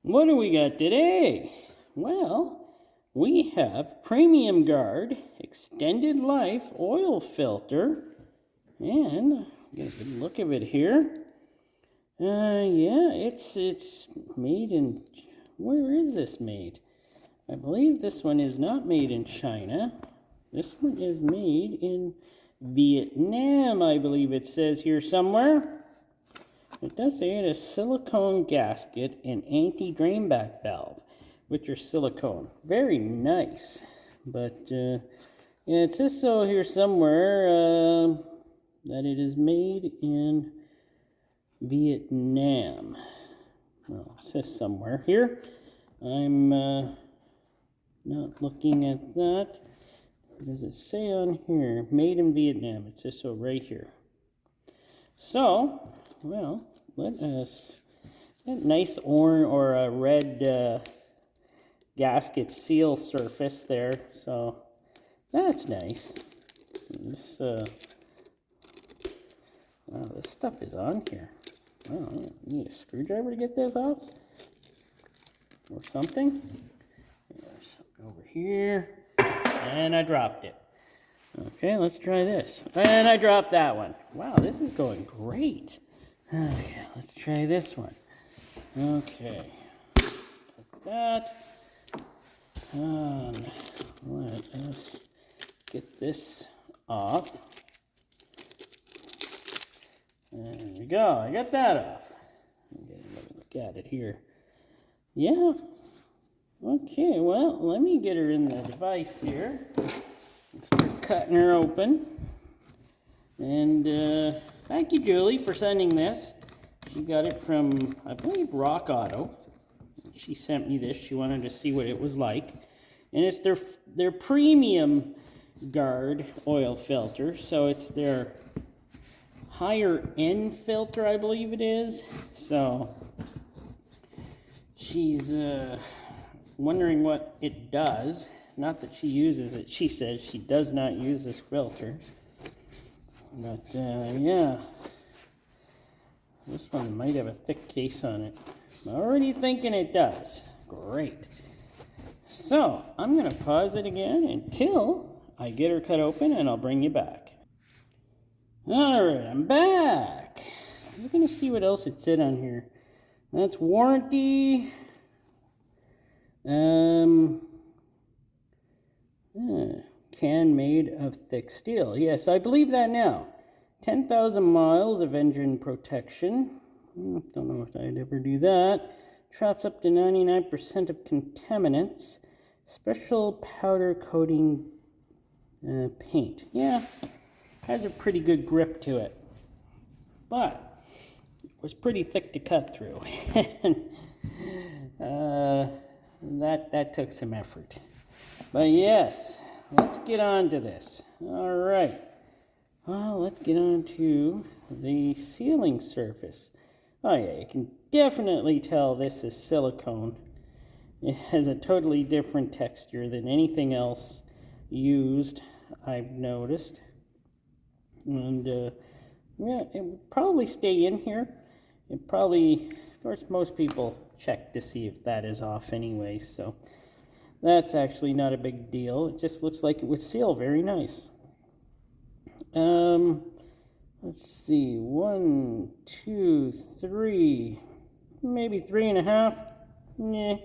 What do we got today? Well, we have Premium Guard Extended Life Oil Filter, and get a good look of it here. Yeah, it's made in, where is this made? I believe this one is not made in China. This one is made in Vietnam, I believe it says here somewhere. It does say it has silicone gasket and anti-drainback valve, which are silicone. Very nice. But yeah, it says so here somewhere that it is made in Vietnam. Well, it says somewhere here. I'm not looking at that. What does it say on here? Made in Vietnam. It says so right here. So, well, let us, that nice orange or a red gasket seal surface there. So that's nice. This wow, this stuff is on here. Oh, I need a screwdriver to get this off or something. There's something over here, and I dropped it. Okay, let's try this. And I dropped that one. Wow, this is going great. Okay, let's try this one. Okay, put that on. Let us get this off. There we go, I got that off. Get another look at it here. Yeah. Okay, well, let me get her in the device here. Start cutting her open. And thank you, Julie, for sending this. She got it from, I believe, Rock Auto. She sent me this. She wanted to see what it was like. And it's their Premium Guard oil filter. So it's their higher end filter, I believe it is. So she's wondering what it does. Not that she uses it. She says she does not use this filter. But, yeah. This one might have a thick case on it. I'm already thinking it does. Great. So, I'm going to pause it again until I get her cut open, and I'll bring you back. Alright, I'm back. I'm going to see what else it said on here. That's warranty. Can made of thick steel. Yes, I believe that now. 10,000 miles of engine protection. Don't know if I'd ever do that. Traps up to 99% of contaminants. Special powder coating paint. Yeah, has a pretty good grip to it. But it was pretty thick to cut through. That took some effort. But yes, let's get on to this. All right. Well, let's get on to the sealing surface. Oh yeah, you can definitely tell this is silicone. It has a totally different texture than anything else used, I've noticed. And yeah, it would probably stay in here. It probably, of course, most people check to see if that is off anyway, so that's actually not a big deal. It just looks like it would seal very nice. Let's see, 1, 2, 3, maybe 3.5. Yeah.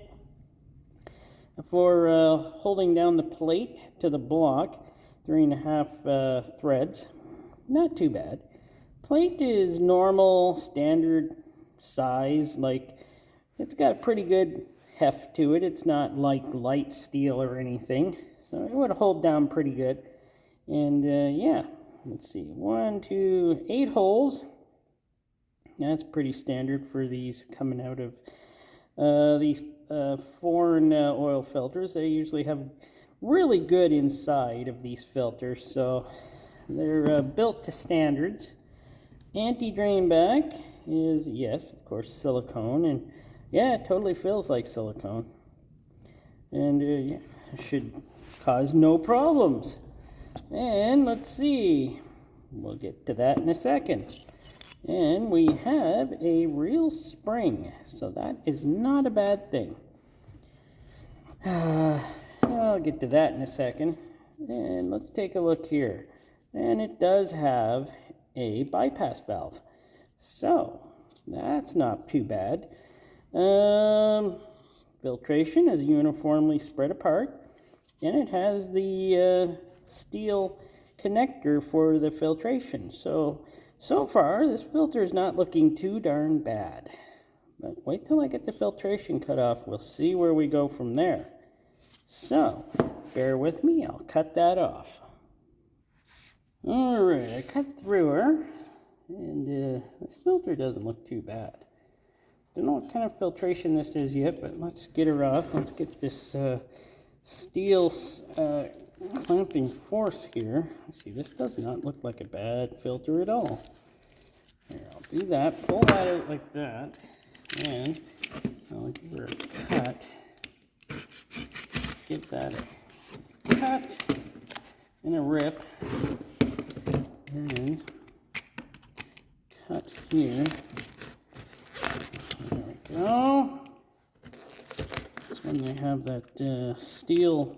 For holding down the plate to the block, 3.5 threads. Not too bad. Plate is normal, standard size. Like, it's got a pretty good heft to it. It's not like light steel or anything. So it would hold down pretty good. And yeah, let's see, 1, 2, 8 holes. That's pretty standard for these coming out of these foreign oil filters. They usually have really good inside of these filters, so they're built to standards. Anti-drain back is, yes, of course, silicone, and yeah, it totally feels like silicone. And yeah, it should cause no problems. And let's see, we'll get to that in a second. And we have a real spring, so that is not a bad thing. I'll get to that in a second. And let's take a look here. And it does have a bypass valve. So, that's not too bad. Filtration is uniformly spread apart. And it has the steel connector for the filtration. So far, this filter is not looking too darn bad. But wait till I get the filtration cut off. We'll see where we go from there. So, bear with me. I'll cut that off. Alright, I cut through her. And this filter doesn't look too bad. Don't know what kind of filtration this is yet, but let's get her off. Let's get this steel clamping force here. See, this does not look like a bad filter at all. Here, I'll do that. Pull that out like that. And I'll give her a cut. Give that a cut and a rip. And cut here. There we go. That's when they have that steel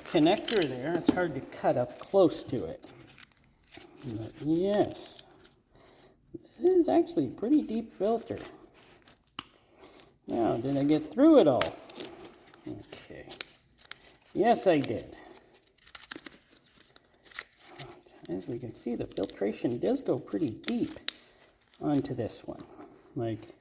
connector there. It's hard to cut up close to it. But yes, this is actually a pretty deep filter. Now, did I get through it all? Okay. Yes, I did. As we can see, the filtration does go pretty deep onto this one. Like,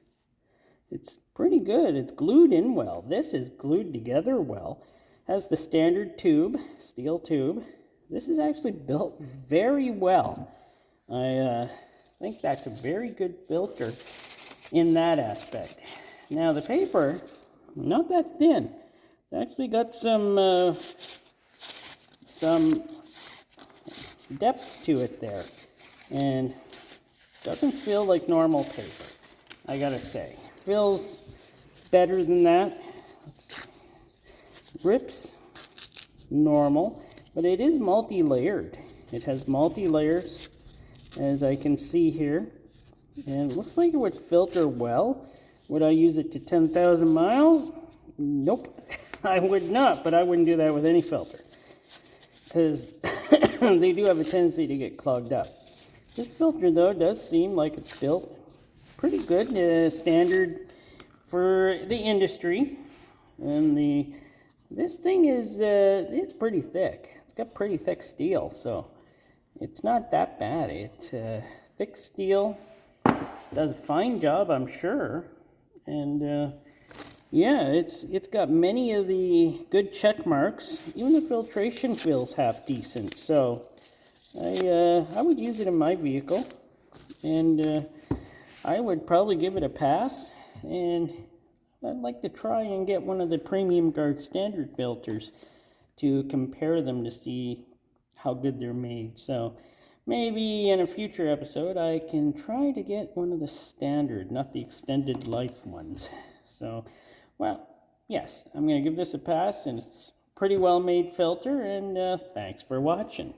it's pretty good. It's glued in well. This is glued together well. Has the standard tube, steel tube. This is actually built very well. I think that's a very good filter in that aspect. Now the paper, not that thin. It's actually got some depth to it there, and doesn't feel like normal paper, I gotta say. Feels better than that. Rips normal, but it is multi-layered. It has multi-layers, as I can see here, and it looks like it would filter well. Would I use it to 10,000 miles? Nope, I would not, but I wouldn't do that with any filter, because they do have a tendency to get clogged up. This filter, though, does seem like it's built pretty good, standard for the industry. And this thing is, it's pretty thick. It's got pretty thick steel, so it's not that bad. Thick steel, does a fine job, I'm sure. And yeah, it's got many of the good check marks. Even the filtration feels half decent. So I would use it in my vehicle, and I would probably give it a pass. And I'd like to try and get one of the Premium Guard standard filters to compare them to see how good they're made. So maybe in a future episode I can try to get one of the standard, not the extended life ones. So, well, yes, I'm going to give this a pass, and it's a pretty well made filter, and thanks for watching.